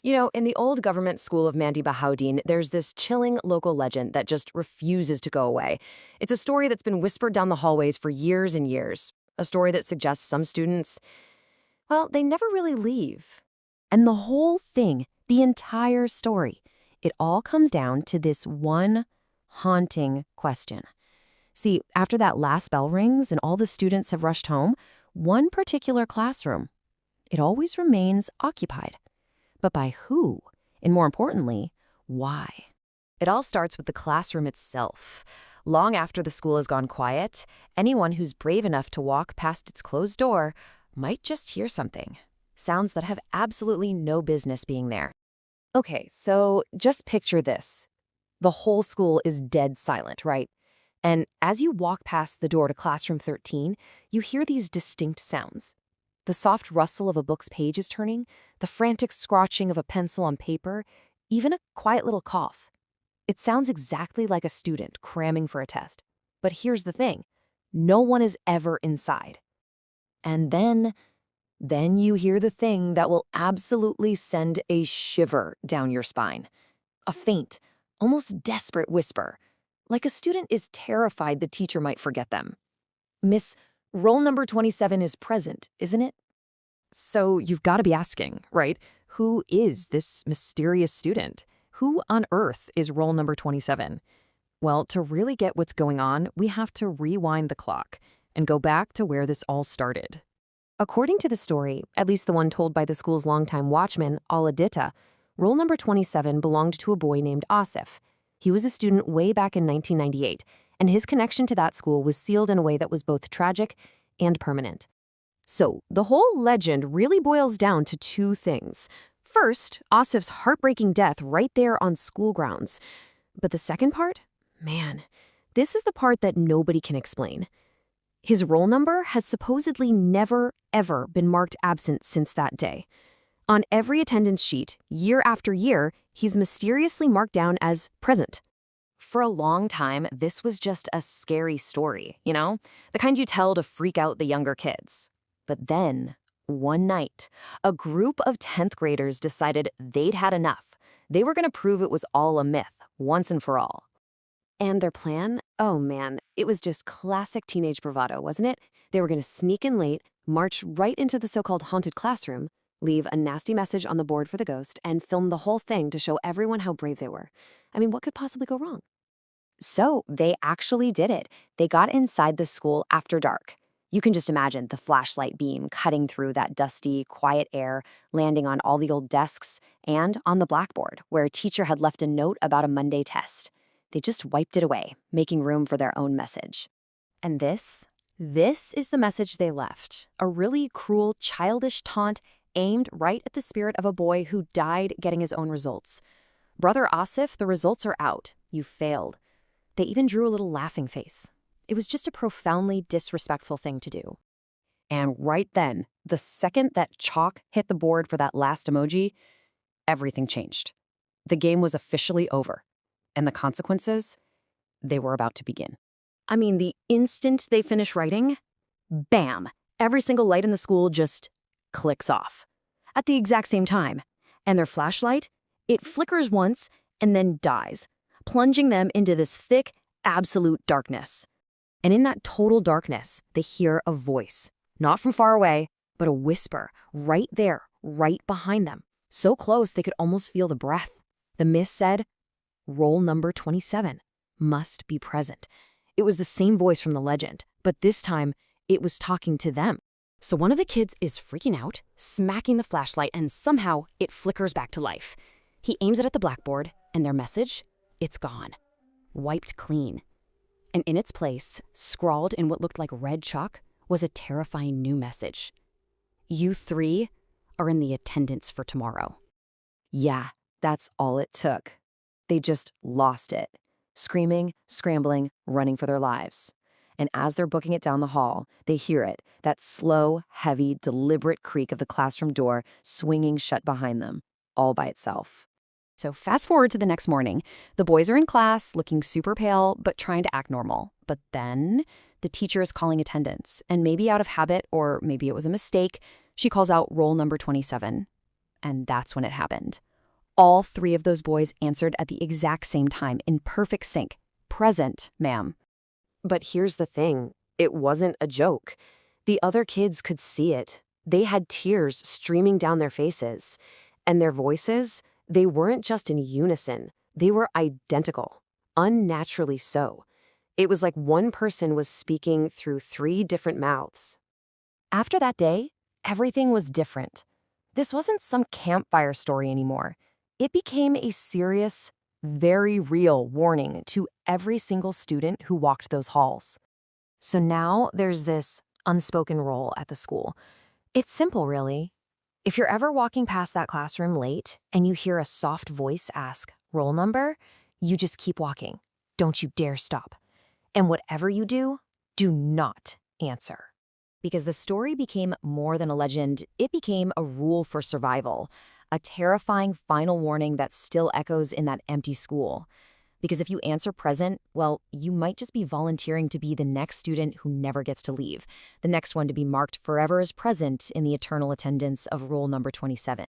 You know, in the old government school of Mandi Bahauddin, there's this chilling local legend that just refuses to go away. It's a story that's been whispered down the hallways for years and years. A story that suggests some students, well, they never really leave. And the whole thing, the entire story, it all comes down to this one haunting question. See, after that last bell rings and all the students have rushed home, one particular classroom, it always remains occupied. But by who? And more importantly, why? It all starts with the classroom itself. Long after the school has gone quiet, anyone who's brave enough to walk past its closed door might just hear something. Sounds that have absolutely no business being there. Okay, so just picture this. The whole school is dead silent, right? And as you walk past the door to classroom 13, you hear these distinct sounds. The soft rustle of a book's pages turning, the frantic scratching of a pencil on paper, even a quiet little cough. It sounds exactly like a student cramming for a test. But here's the thing. No one is ever inside. And then you hear the thing that will absolutely send a shiver down your spine. A faint, almost desperate whisper, like a student is terrified the teacher might forget them. Miss, roll number 27 is present, isn't it? So you've got to be asking, right? Who is this mysterious student? Who on earth is roll number 27? Well, to really get what's going on, we have to rewind the clock and go back to where this all started. According to the story, at least the one told by the school's longtime watchman, Aladita, roll number 27 belonged to a boy named Asif. He was a student way back in 1998, and his connection to that school was sealed in a way that was both tragic and permanent. So, the whole legend really boils down to two things. First, Asif's heartbreaking death right there on school grounds. But the second part? Man, this is the part that nobody can explain. His roll number has supposedly never, ever been marked absent since that day. On every attendance sheet, year after year, he's mysteriously marked down as present. For a long time, this was just a scary story, you know? The kind you tell to freak out the younger kids. But then, one night, a group of 10th graders decided they'd had enough. They were going to prove it was all a myth, once and for all. And their plan? Oh man, it was just classic teenage bravado, wasn't it? They were going to sneak in late, march right into the so-called haunted classroom, leave a nasty message on the board for the ghost, and film the whole thing to show everyone how brave they were. I mean, what could possibly go wrong? So they actually did it. They got inside the school after dark. You can just imagine the flashlight beam cutting through that dusty, quiet air, landing on all the old desks and on the blackboard, where a teacher had left a note about a Monday test. They just wiped it away, making room for their own message. And this is the message they left. A really cruel, childish taunt aimed right at the spirit of a boy who died getting his own results. Brother Asif, the results are out. You failed. They even drew a little laughing face. It was just a profoundly disrespectful thing to do. And right then, the second that chalk hit the board for that last emoji, everything changed. The game was officially over. And the consequences, they were about to begin. I mean, the instant they finish writing, bam, every single light in the school just clicks off. At the exact same time. And their flashlight, it flickers once and then dies, plunging them into this thick, absolute darkness. And in that total darkness, they hear a voice, not from far away, but a whisper right there, right behind them, so close they could almost feel the breath. The miss said, roll number 27 must be present. It was the same voice from the legend, but this time it was talking to them. So one of the kids is freaking out, smacking the flashlight, and somehow it flickers back to life. He aims it at the blackboard, and their message, it's gone. Wiped clean. And in its place, scrawled in what looked like red chalk, was a terrifying new message. You three are in the attendance for tomorrow. Yeah, that's all it took. They just lost it. Screaming, scrambling, running for their lives. And as they're booking it down the hall, they hear it, that slow, heavy, deliberate creak of the classroom door swinging shut behind them, all by itself. So fast forward to the next morning. The boys are in class, looking super pale, but trying to act normal. But then the teacher is calling attendance, and maybe out of habit, or maybe it was a mistake, she calls out roll number 27. And that's when it happened. All three of those boys answered at the exact same time, in perfect sync. Present, ma'am. But here's the thing. It wasn't a joke. The other kids could see it. They had tears streaming down their faces. And their voices, they weren't just in unison. They were identical. Unnaturally so. It was like one person was speaking through three different mouths. After that day, everything was different. This wasn't some campfire story anymore. It became a serious, very real warning to every single student who walked those halls. So now there's this unspoken rule at the school. It's simple, really. If you're ever walking past that classroom late and you hear a soft voice ask, "Roll number," you just keep walking. Don't you dare stop. And whatever you do, do not answer. Because the story became more than a legend, it became a rule for survival, a terrifying final warning that still echoes in that empty school. Because if you answer present, well, you might just be volunteering to be the next student who never gets to leave, the next one to be marked forever as present in the eternal attendance of roll number 27.